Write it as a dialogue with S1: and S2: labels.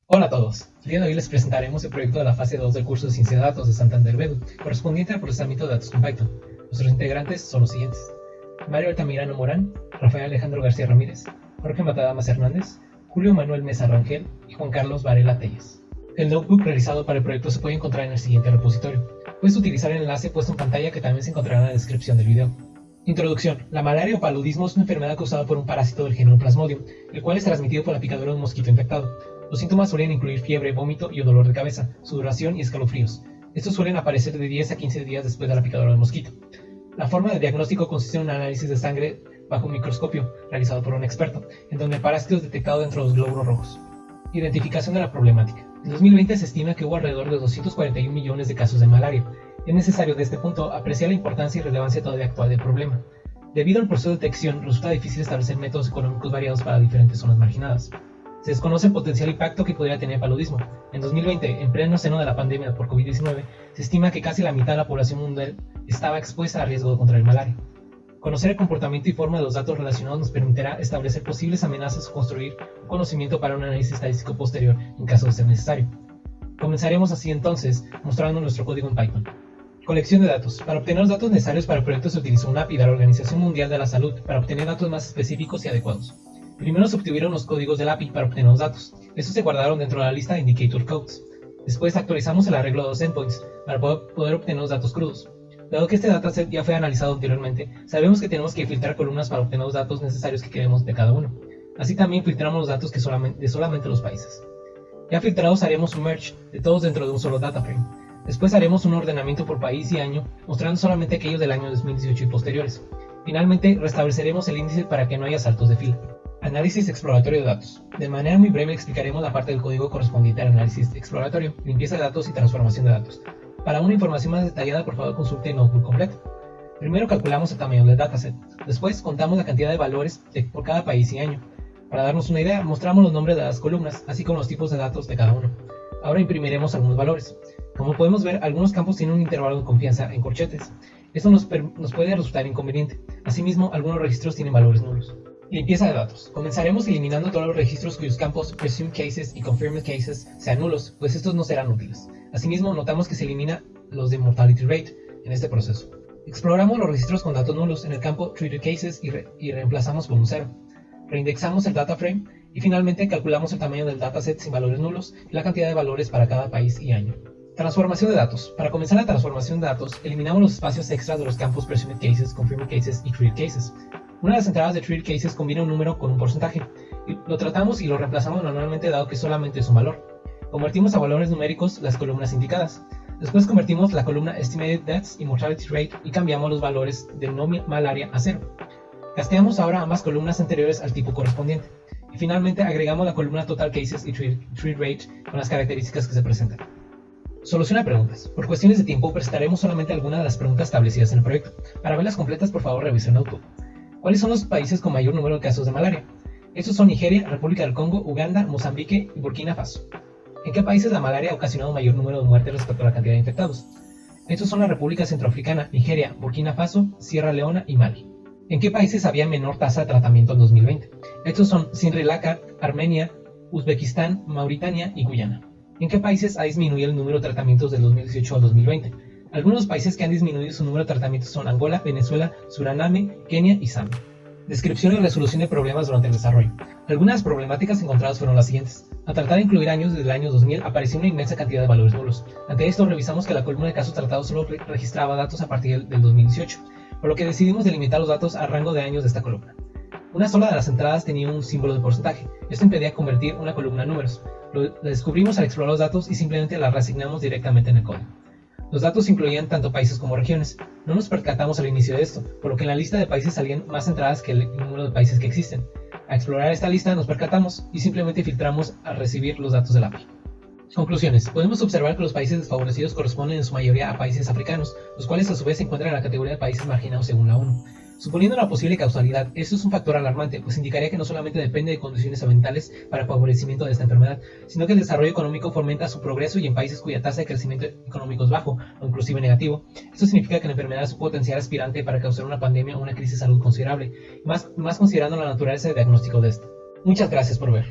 S1: Hola a todos, el día de hoy les presentaremos el proyecto de la fase 2 del curso de Ciencia de Datos de Santander BEDU, correspondiente al procesamiento de datos con Python. Nuestros integrantes son los siguientes: Mario Altamirano Morán, Rafael Alejandro García Ramírez, Jorge Matadamas Hernández, Julio Manuel Mesa Rangel y Juan Carlos Varela Telles. El notebook realizado para el proyecto se puede encontrar en el siguiente repositorio. Puedes utilizar el enlace puesto en pantalla que también se encontrará en la descripción del video. Introducción. La malaria o paludismo es una enfermedad causada por un parásito del género Plasmodium, el cual es transmitido por la picadura de un mosquito infectado. Los síntomas suelen incluir fiebre, vómito y dolor de cabeza, sudoración y escalofríos. Estos suelen aparecer de 10 a 15 días después de la picadura del mosquito. La forma de diagnóstico consiste en un análisis de sangre bajo un microscopio, realizado por un experto, en donde el parásito es detectado dentro de los glóbulos rojos. Identificación de la problemática. En 2020 se estima que hubo alrededor de 241 millones de casos de malaria. Es necesario de este punto apreciar la importancia y relevancia todavía actual del problema. Debido al proceso de detección, resulta difícil establecer métodos económicos variados para diferentes zonas marginadas. Se desconoce el potencial impacto que podría tener el paludismo. En 2020, en pleno seno de la pandemia por COVID-19, se estima que casi la mitad de la población mundial estaba expuesta a riesgo de contraer malaria. Conocer el comportamiento y forma de los datos relacionados nos permitirá establecer posibles amenazas o construir un conocimiento para un análisis estadístico posterior en caso de ser necesario. Comenzaremos así entonces, mostrando nuestro código en Python. Colección de datos. Para obtener los datos necesarios para el proyecto se utilizó una API de la Organización Mundial de la Salud para obtener datos más específicos y adecuados. Primero se obtuvieron los códigos del API para obtener los datos. Estos se guardaron dentro de la lista de Indicator Codes. Después actualizamos el arreglo de los endpoints para poder obtener los datos crudos. Dado que este dataset ya fue analizado anteriormente, sabemos que tenemos que filtrar columnas para obtener los datos necesarios que queremos de cada uno. Así también filtramos los datos de solamente los países. Ya filtrados haremos un merge de todos dentro de un solo data frame. Después haremos un ordenamiento por país y año, mostrando solamente aquellos del año 2018 y posteriores. Finalmente, restableceremos el índice para que no haya saltos de fila. Análisis exploratorio de datos. De manera muy breve explicaremos la parte del código correspondiente al análisis exploratorio, limpieza de datos y transformación de datos. Para una información más detallada, por favor consulte el notebook completo. Primero calculamos el tamaño del dataset. Después contamos la cantidad de valores por cada país y año. Para darnos una idea, mostramos los nombres de las columnas, así como los tipos de datos de cada uno. Ahora imprimiremos algunos valores. Como podemos ver, algunos campos tienen un intervalo de confianza en corchetes. Esto nos puede resultar inconveniente. Asimismo, algunos registros tienen valores nulos. Limpieza de datos. Comenzaremos eliminando todos los registros cuyos campos Presumed Cases y Confirmed Cases sean nulos, pues estos no serán útiles. Asimismo, notamos que se elimina los de Mortality Rate en este proceso. Exploramos los registros con datos nulos en el campo Treated Cases y reemplazamos con un 0. Reindexamos el data frame y finalmente calculamos el tamaño del dataset sin valores nulos y la cantidad de valores para cada país y año. Transformación de datos. Para comenzar la transformación de datos, eliminamos los espacios extras de los campos Presumed Cases, Confirmed Cases y Treated Cases. Una de las entradas de Treated Cases combina un número con un porcentaje. Lo tratamos y lo reemplazamos manualmente dado que solamente es un valor. Convertimos a valores numéricos las columnas indicadas. Después convertimos la columna Estimated Deaths y Mortality Rate y cambiamos los valores de no malaria a 0. Casteamos ahora ambas columnas anteriores al tipo correspondiente. Y finalmente agregamos la columna Total Cases y Treat Rate con las características que se presentan. Solución a preguntas. Por cuestiones de tiempo presentaremos solamente algunas de las preguntas establecidas en el proyecto. Para verlas completas, por favor revisen el notebook. ¿Cuáles son los países con mayor número de casos de malaria? Estos son Nigeria, República del Congo, Uganda, Mozambique y Burkina Faso. ¿En qué países la malaria ha ocasionado mayor número de muertes respecto a la cantidad de infectados? Estos son la República Centroafricana, Nigeria, Burkina Faso, Sierra Leona y Mali. ¿En qué países había menor tasa de tratamiento en 2020? Estos son Sri Lanka, Armenia, Uzbekistán, Mauritania y Guyana. ¿En qué países ha disminuido el número de tratamientos del 2018 al 2020? Algunos países que han disminuido su número de tratamientos son Angola, Venezuela, Suriname, Kenia y Zambia. Descripción y resolución de problemas durante el desarrollo. Algunas problemáticas encontradas fueron las siguientes. Al tratar de incluir años desde el año 2000 apareció una inmensa cantidad de valores nulos. Ante esto revisamos que la columna de casos tratados solo registraba datos a partir del 2018, por lo que decidimos delimitar los datos al rango de años de esta columna. Una sola de las entradas tenía un símbolo de porcentaje. Esto impedía convertir una columna en números. Lo descubrimos al explorar los datos y simplemente la reasignamos directamente en el código. Los datos incluían tanto países como regiones. No nos percatamos al inicio de esto, por lo que en la lista de países salían más entradas que el número de países que existen. Al explorar esta lista nos percatamos y simplemente filtramos al recibir los datos del API. Conclusiones. Podemos observar que los países desfavorecidos corresponden en su mayoría a países africanos, los cuales a su vez se encuentran en la categoría de países marginados según la ONU. Suponiendo una posible causalidad, esto es un factor alarmante, pues indicaría que no solamente depende de condiciones ambientales para el favorecimiento de esta enfermedad, sino que el desarrollo económico fomenta su progreso y en países cuya tasa de crecimiento económico es bajo o inclusive negativo. Esto significa que la enfermedad es un potencial aspirante para causar una pandemia o una crisis de salud considerable, más considerando la naturaleza de diagnóstico de esta. Muchas gracias por ver.